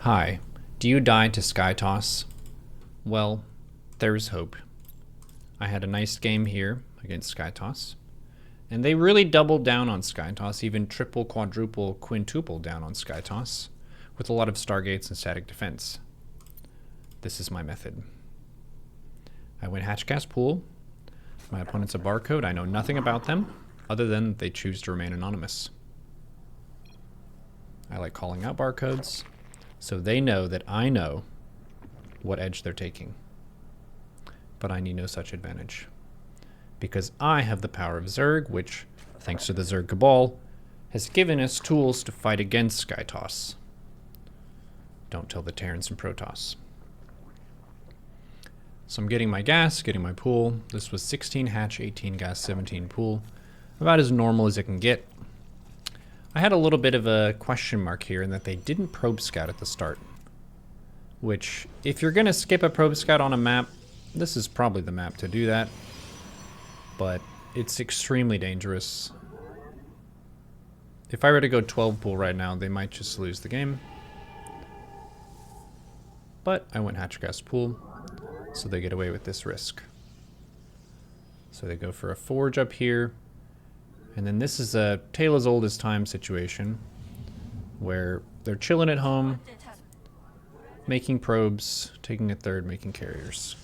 Hi, do you die to Skytoss? Well, there's hope. I had a nice game here against Skytoss, and they really doubled down on Skytoss, even triple, quadruple, quintuple down on Skytoss, with a lot of Stargates and static defense. This is my method. I win Hatchcast Pool. My opponent's a barcode. I know nothing about them, other than they choose to remain anonymous. I like calling out barcodes, so they know that I know what edge they're taking. But I need no such advantage, because I have the power of Zerg, which, thanks to the Zerg Cabal, has given us tools to fight against Skytoss. Don't tell the Terrans and Protoss. So I'm getting my gas, getting my pool. This was 16 hatch, 18 gas, 17 pool. About as normal as it can get. I had a little bit of a question mark here in that they didn't probe scout at the start. Which, if you're going to skip a probe scout on a map, this is probably the map to do that. But it's extremely dangerous. If I were to go 12 pool right now, they might just lose the game. But I went Hatchcast Pool, so they get away with this risk. So they go for a forge up here. And then this is a tale as old as time situation where they're chilling at home, making probes, taking a third, making carriers.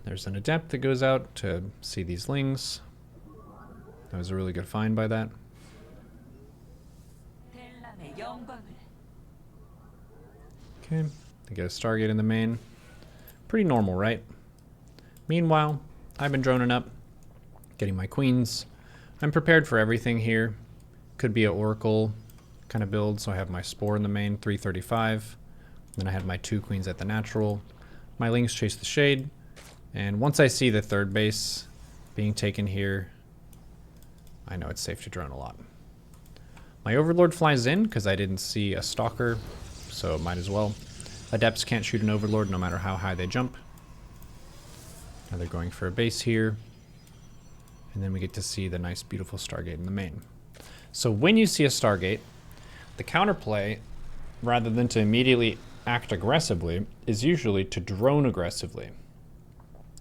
There's an adept that goes out to see these lings. That was a really good find by that. Okay, they get a Stargate in the main. Pretty normal, right? Meanwhile, I've been droning up, getting my queens. I'm prepared for everything here. Could be an Oracle kind of build, so I have my Spore in the main, 335. Then I had my 2 queens at the natural. My lings chase the shade. And once I see the third base being taken here, I know it's safe to drone a lot. My Overlord flies in because I didn't see a Stalker, so might as well. Adepts can't shoot an Overlord no matter how high they jump. Now they're going for a base here. And then we get to see the nice, beautiful Stargate in the main. So when you see a Stargate, the counterplay, rather than to immediately act aggressively, is usually to drone aggressively.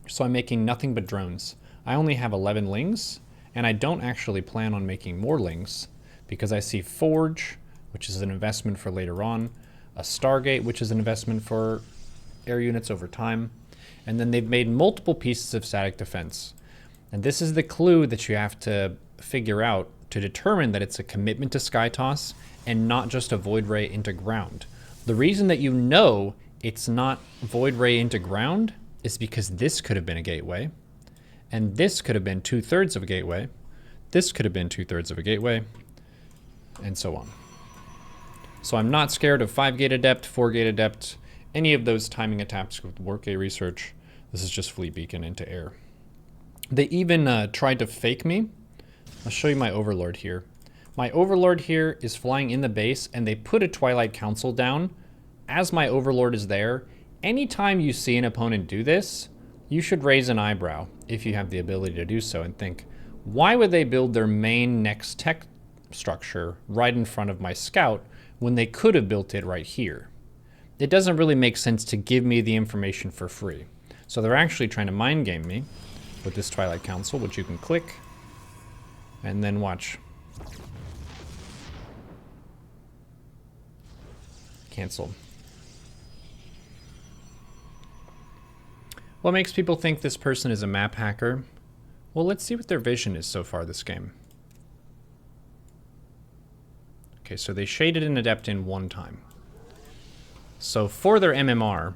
So I'm making nothing but drones. I only have 11 lings, and I don't actually plan on making more lings, because I see Forge, which is an investment for later on, a Stargate, which is an investment for air units over time, and then they've made multiple pieces of static defense. And this is the clue that you have to figure out to determine that it's a commitment to Skytoss and not just a Void Ray into ground. The reason that you know it's not Void Ray into ground is because this could have been a gateway, and this could have been 2/3 of a gateway, this could have been 2/3 of a gateway, and so on. So I'm not scared of 5-gate adept, 4-gate adept, any of those timing attacks with Workday research. This is just Fleet Beacon into air. They even tried to fake me. I'll show you my Overlord here. My Overlord here is flying in the base, and they put a Twilight Council down as my Overlord is there. Anytime you see an opponent do this, you should raise an eyebrow if you have the ability to do so and think, why would they build their main next tech structure right in front of my scout when they could have built it right here? It doesn't really make sense to give me the information for free. So they're actually trying to mind game me with this Twilight Council, which you can click and then watch. Cancel. What makes people think this person is a map hacker? Well, let's see what their vision is so far this game. Okay, so they shaded an adept in 1 time. So for their MMR,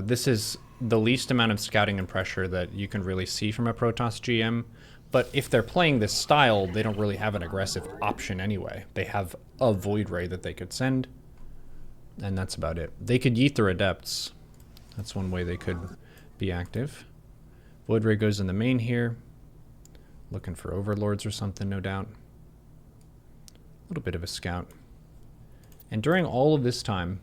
this is the least amount of scouting and pressure that you can really see from a Protoss GM. But if they're playing this style, they don't really have an aggressive option anyway. They have a Void Ray that they could send, and that's about it. They could yeet their adepts. That's one way they could be active. Void Ray goes in the main here. Looking for Overlords or something, no doubt. A little bit of a scout. And during all of this time,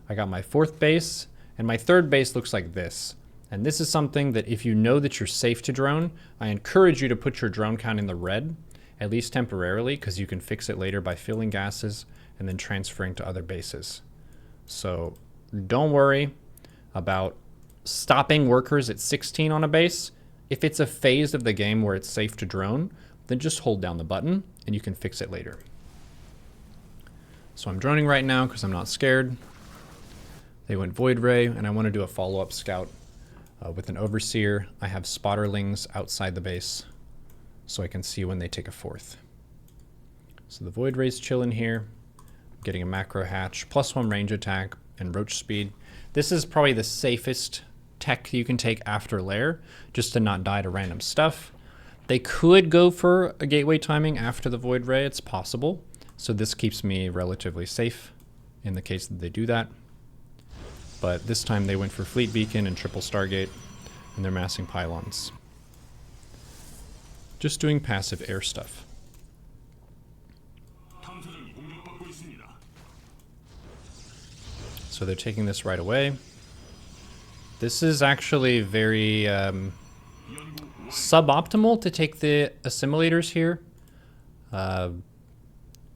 I got my 4th base, and my 3rd base looks like this. And this is something that if you know that you're safe to drone, I encourage you to put your drone count in the red, at least temporarily, because you can fix it later by filling gases and then transferring to other bases. So don't worry about stopping workers at 16 on a base. If it's a phase of the game where it's safe to drone, then just hold down the button and you can fix it later. So I'm droning right now because I'm not scared. They went Void Ray, and I want to do a follow-up scout with an Overseer. I have spotterlings outside the base so I can see when they take a fourth. So the Void Ray's chilling here. I'm getting a macro hatch, +1 range attack, and roach speed. This is probably the safest tech you can take after Lair, just to not die to random stuff. They could go for a gateway timing after the Void Ray, it's possible. So this keeps me relatively safe in the case that they do that. But this time they went for Fleet Beacon and Triple Stargate, and they're massing pylons. Just doing passive air stuff. So they're taking this right away. This is actually very suboptimal to take the assimilators here.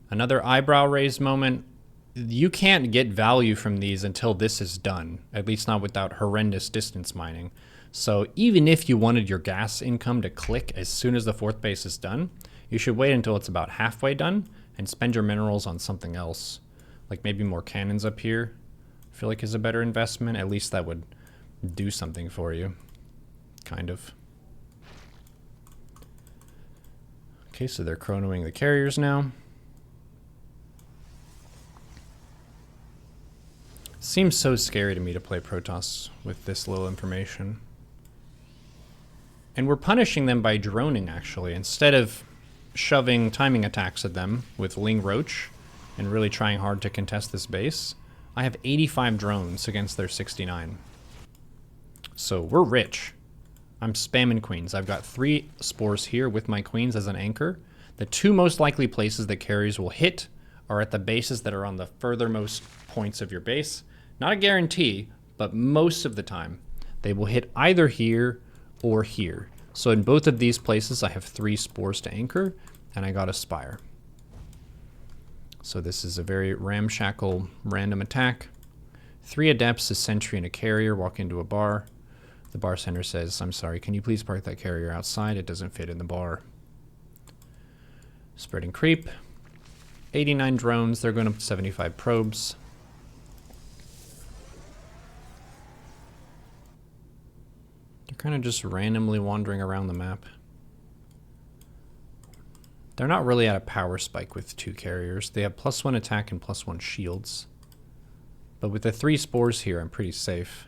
Another eyebrow raise moment. You can't get value from these until this is done, at least not without horrendous distance mining. So even if you wanted your gas income to click as soon as the fourth base is done, you should wait until it's about halfway done and spend your minerals on something else. Like maybe more cannons up here, I feel like is a better investment. At least that would do something for you, kind of. Okay, so they're chronoing the carriers now. Seems so scary to me to play Protoss with this little information. And we're punishing them by droning, actually. Instead of shoving timing attacks at them with Ling Roach and really trying hard to contest this base, I have 85 drones against their 69. So we're rich. I'm spamming queens. I've got 3 spores here with my queens as an anchor. The 2 most likely places that carriers will hit are at the bases that are on the furthermost points of your base. Not a guarantee, but most of the time they will hit either here or here. So in both of these places I have 3 spores to anchor, and I got a spire. So this is a very ramshackle random attack. 3 adepts, a sentry, and a carrier walk into a bar. The bartender says, "I'm sorry, can you please park that carrier outside? It doesn't fit in the bar." Spreading creep. 89 drones, they're going up to 75 probes. They're kind of just randomly wandering around the map. They're not really at a power spike with 2 carriers. They have +1 attack and +1 shields. But with the 3 spores here, I'm pretty safe.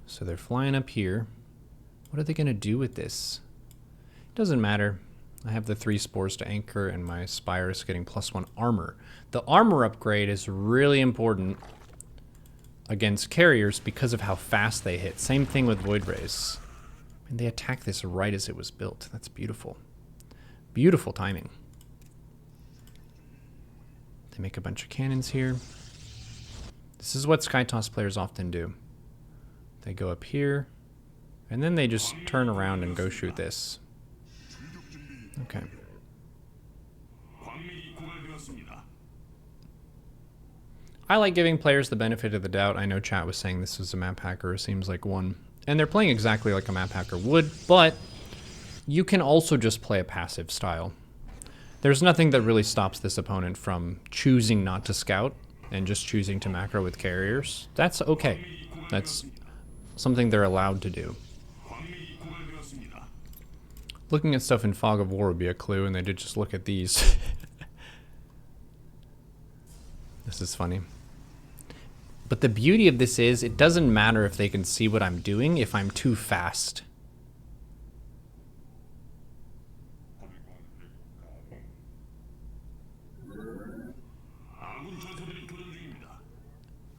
So they're flying up here. What are they going to do with this? It doesn't matter. I have the 3 spores to anchor, and my spire is getting +1 armor. The armor upgrade is really important against carriers because of how fast they hit. Same thing with Void Rays. And they attack this right as it was built. That's beautiful. Beautiful timing. They make a bunch of cannons here. This is what Skytoss players often do. They go up here, and then they just turn around and go shoot this. Okay. I like giving players the benefit of the doubt. I know chat was saying this was a map hacker. Seems like one. And they're playing exactly like a map hacker would, but you can also just play a passive style. There's nothing that really stops this opponent from choosing not to scout and just choosing to macro with carriers. That's okay. That's something they're allowed to do. Looking at stuff in Fog of War would be a clue, and they did just look at these. This is funny. But the beauty of this is, it doesn't matter if they can see what I'm doing if I'm too fast.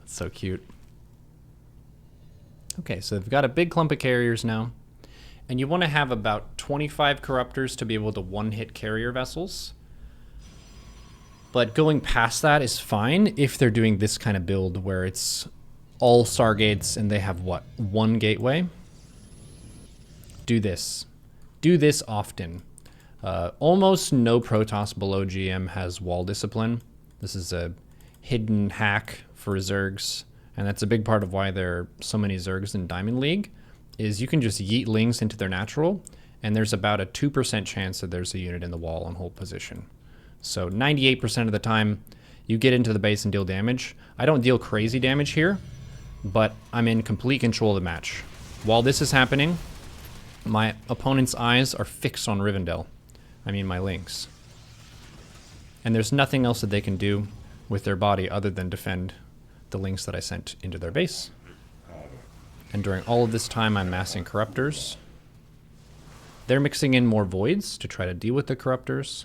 That's so cute. Okay, so they've got a big clump of carriers now. And you want to have about 25 corruptors to be able to one-hit carrier vessels. But going past that is fine if they're doing this kind of build where it's all Stargates and they have, what, 1 gateway? Do this. Do this often. Almost no Protoss below GM has wall discipline. This is a hidden hack for Zergs, and that's a big part of why there are so many Zergs in Diamond League, is you can just yeet lings into their natural, and there's about a 2% chance that there's a unit in the wall on hold position. So 98% of the time, you get into the base and deal damage. I don't deal crazy damage here, but I'm in complete control of the match. While this is happening, my opponent's eyes are fixed on Rivendell. I mean my lings. And there's nothing else that they can do with their body other than defend the links that I sent into their base. And during all of this time, I'm massing Corruptors. They're mixing in more Voids to try to deal with the Corruptors.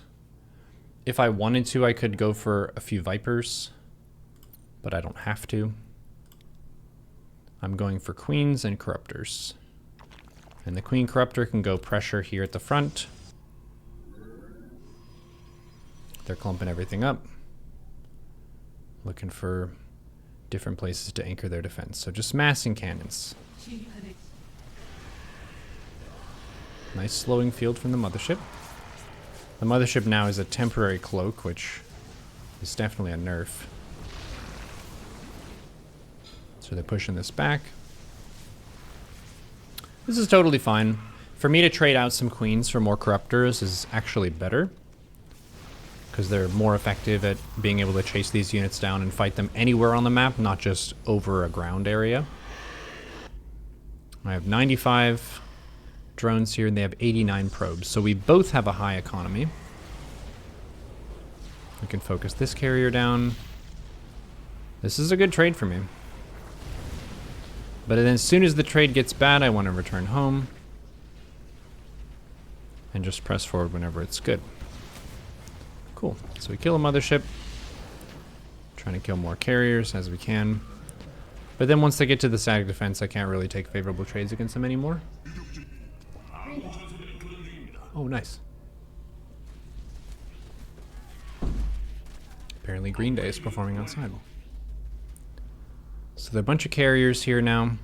If I wanted to, I could go for a few Vipers, but I don't have to. I'm going for Queens and Corruptors. And the Queen Corruptor can go pressure here at the front. They're clumping everything up. Looking for different places to anchor their defense. So just massing cannons. Nice slowing field from the mothership. The mothership now is a temporary cloak, which is definitely a nerf. So they're pushing this back. This is totally fine. For me to trade out some queens for more corruptors is actually better, because they're more effective at being able to chase these units down and fight them anywhere on the map, not just over a ground area. I have 95 drones here, and they have 89 probes, so we both have a high economy. We can focus this carrier down. This is a good trade for me. But then as soon as the trade gets bad, I want to return home and just press forward whenever it's good. Cool. So we kill a mothership. Trying to kill more carriers as we can. But then once they get to the static defense, I can't really take favorable trades against them anymore. Oh, nice. Apparently Green Day is performing outside. So there are a bunch of carriers here now.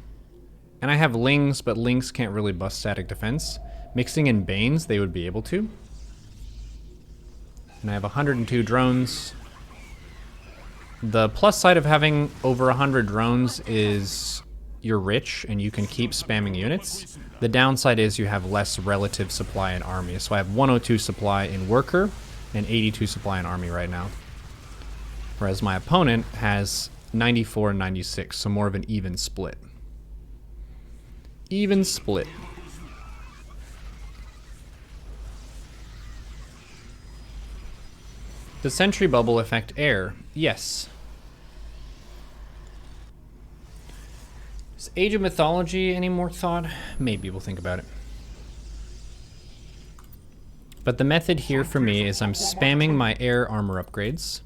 And I have lings, but lings can't really bust static defense. Mixing in Banes, they would be able to. And I have 102 drones. The plus side of having over 100 drones is you're rich and you can keep spamming units. The downside is you have less relative supply in army. So I have 102 supply in worker and 82 supply in army right now. Whereas my opponent has 94 and 96, so more of an even split. Even split. Does Sentry Bubble affect air? Yes. Is Age of Mythology any more thought? Maybe we'll think about it. But the method here for me is I'm spamming my air armor upgrades.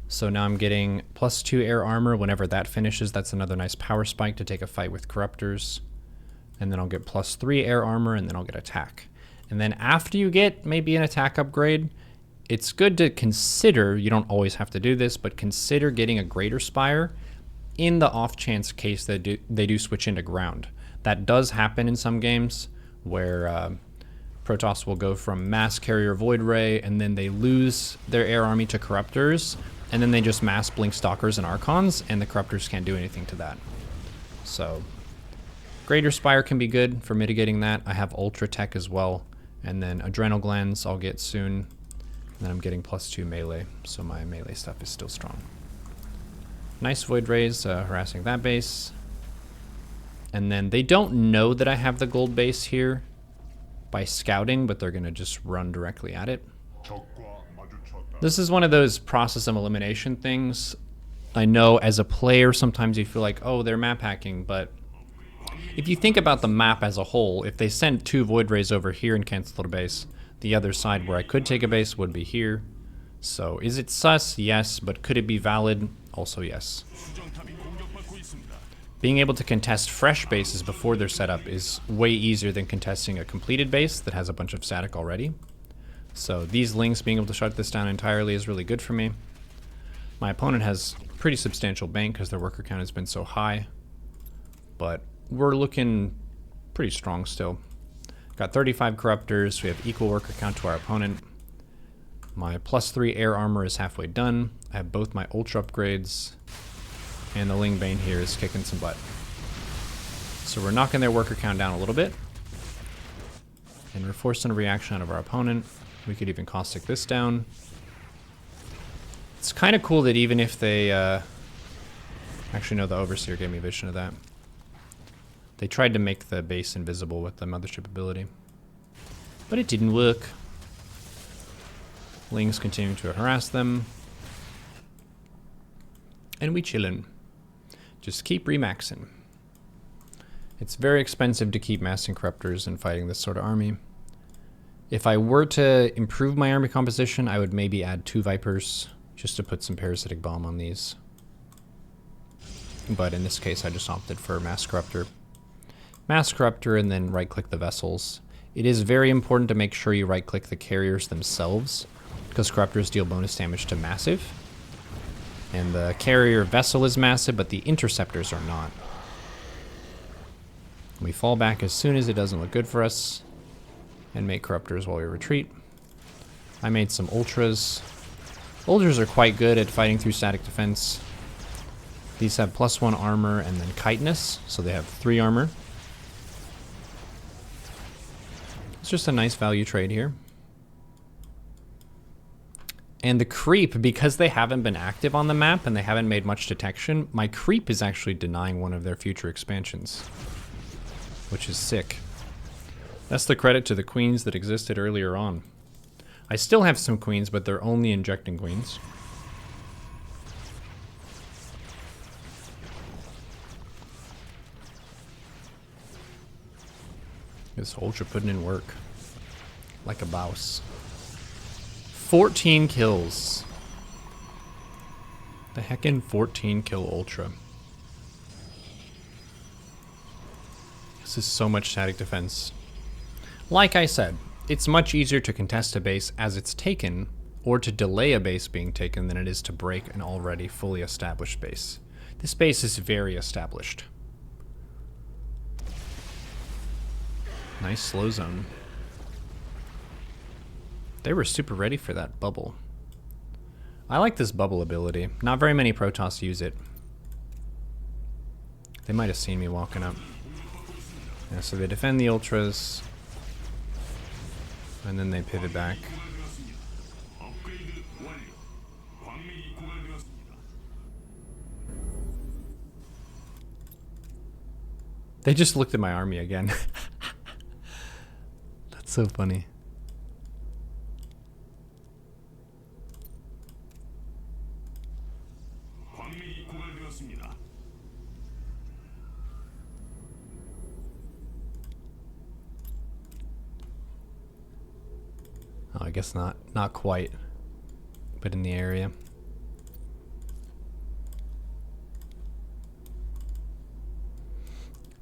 So now I'm getting +2 air armor. Whenever that finishes, that's another nice power spike to take a fight with Corruptors. And then I'll get +3 air armor, and then I'll get attack. And then after you get maybe an attack upgrade, it's good to consider, you don't always have to do this, but consider getting a Greater Spire in the off chance case that they do switch into ground. That does happen in some games where Protoss will go from Mass Carrier Void Ray, and then they lose their air army to Corruptors, and then they just mass blink Stalkers and Archons, and the Corruptors can't do anything to that. So Greater Spire can be good for mitigating that. I have Ultra Tech as well, and then Adrenal Glands I'll get soon. And then I'm getting +2 melee, so my melee stuff is still strong. Nice Void Rays harassing that base. And then they don't know that I have the gold base here by scouting, but they're gonna just run directly at it. This is one of those process of elimination things. I know as a player, sometimes you feel like, oh, they're map hacking, but if you think about the map as a whole, if they send 2 Void Rays over here and cancel the base, the other side where I could take a base would be here. So is it sus? Yes, but could it be valid? Also yes. Being able to contest fresh bases before they're set up is way easier than contesting a completed base that has a bunch of static already. So these links being able to shut this down entirely is really good for me. My opponent has pretty substantial bank because their worker count has been so high, but we're looking pretty strong still. Got 35 corruptors. We have equal worker count to our opponent. My +3 air armor is halfway done. I have both my ultra upgrades. And the Ling Bane here is kicking some butt. So we're knocking their worker count down a little bit. And we're forcing a reaction out of our opponent. We could even caustic this down. It's kind of cool that even if they... actually, no, the Overseer gave me a vision of that. They tried to make the base invisible with the Mothership ability. But it didn't work. Ling's continuing to harass them. And we chillin'. Just keep remaxing. It's very expensive to keep massing corruptors and fighting this sort of army. If I were to improve my army composition, I would maybe add 2 Vipers just to put some Parasitic Bomb on these. But in this case, I just opted for Mass Corruptor. Mass Corruptor and then right-click the vessels. It is very important to make sure you right-click the carriers themselves, because Corruptors deal bonus damage to Massive. And the carrier vessel is massive, but the interceptors are not. We fall back as soon as it doesn't look good for us, and make Corruptors while we retreat. I made some Ultras. Ultras are quite good at fighting through static defense. These have +1 armor and then kiteness, so they have 3 armor. It's just a nice value trade here. And the creep, because they haven't been active on the map and they haven't made much detection, my creep is actually denying one of their future expansions, which is sick. That's the credit to the queens that existed earlier on. I still have some queens, but they're only injecting queens. This Ultra putting in work. Like a boss. 14 kills. The heckin' 14 kill Ultra. This is so much static defense. Like I said, it's much easier to contest a base as it's taken, or to delay a base being taken, than it is to break an already fully established base. This base is very established. Nice slow zone. They were super ready for that bubble. I like this bubble ability. Not very many Protoss use it. They might have seen me walking up. Yeah, so they defend the Ultras. And then they pivot back. They just looked at my army again. That's so funny. Oh, I guess not quite, but in the area.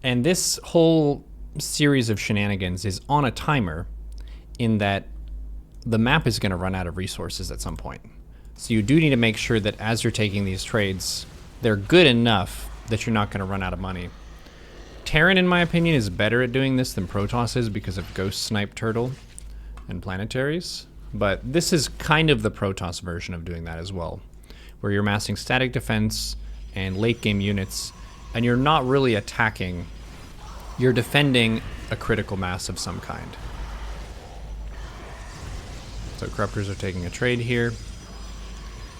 And this whole series of shenanigans is on a timer, in that the map is going to run out of resources at some point. So you do need to make sure that as you're taking these trades, they're good enough that you're not going to run out of money. Terran, in my opinion, is better at doing this than Protoss is because of Ghost Snipe Turtle and Planetaries. But this is kind of the Protoss version of doing that as well, where you're massing static defense and late game units, and you're not really attacking, you're defending a critical mass of some kind. So Corruptors are taking a trade here.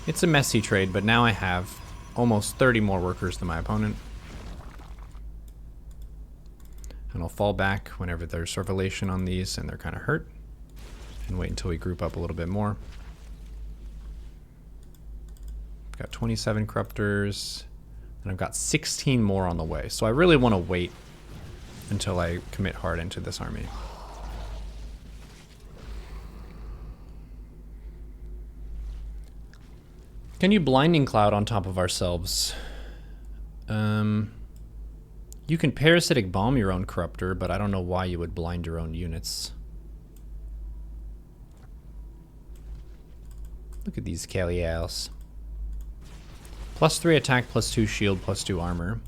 It's a messy trade, but now I have almost 30 more workers than my opponent. And I'll fall back whenever there's Sorvelation on these and they're kind of hurt. And wait until we group up a little bit more. Got 27 Corruptors. And I've got 16 more on the way. So I really want to wait until I commit hard into this army. Can you Blinding Cloud on top of ourselves? You can Parasitic Bomb your own Corruptor, but I don't know why you would blind your own units. Look at these Kalials. +3 attack, +2 shield, +2 armor.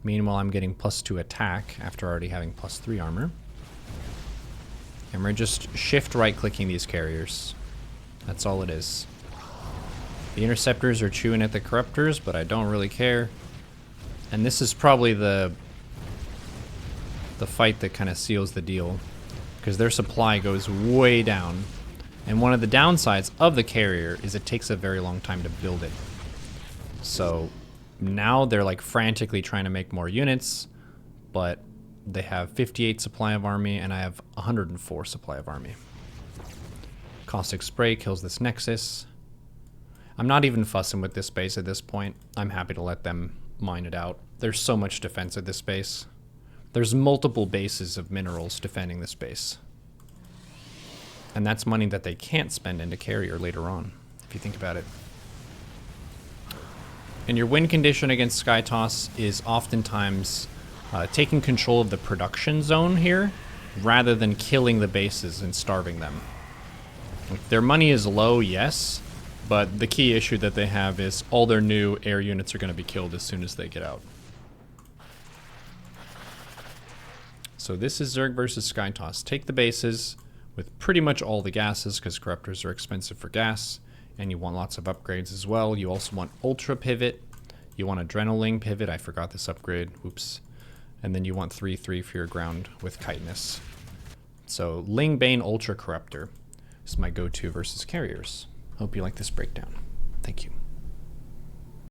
Meanwhile, I'm getting +2 attack after already having +3 armor. And we're just shift right-clicking these carriers. That's all it is. The interceptors are chewing at the corruptors, but I don't really care. And this is probably the fight that kind of seals the deal, because their supply goes way down. And one of the downsides of the carrier is it takes a very long time to build it. So now they're like frantically trying to make more units, but they have 58 supply of army and I have 104 supply of army. Caustic Spray kills this Nexus. I'm not even fussing with this base at this point. I'm happy to let them mine it out. There's so much defense at this base. There's multiple bases of minerals defending this base. And that's money that they can't spend into carrier later on, if you think about it. And your win condition against Skytoss is oftentimes taking control of the production zone here, rather than killing the bases and starving them. Their money is low, yes, but the key issue that they have is all their new air units are going to be killed as soon as they get out. So this is Zerg versus Skytoss. Take the bases with pretty much all the gases, because corruptors are expensive for gas, and you want lots of upgrades as well. You also want Ultra Pivot. You want Adrenaline Pivot. I forgot this upgrade. Oops. And then you want 3/3 for your ground with Chitinous. So Ling Bane Ultra Corruptor is my go-to versus carriers. Hope you like this breakdown. Thank you.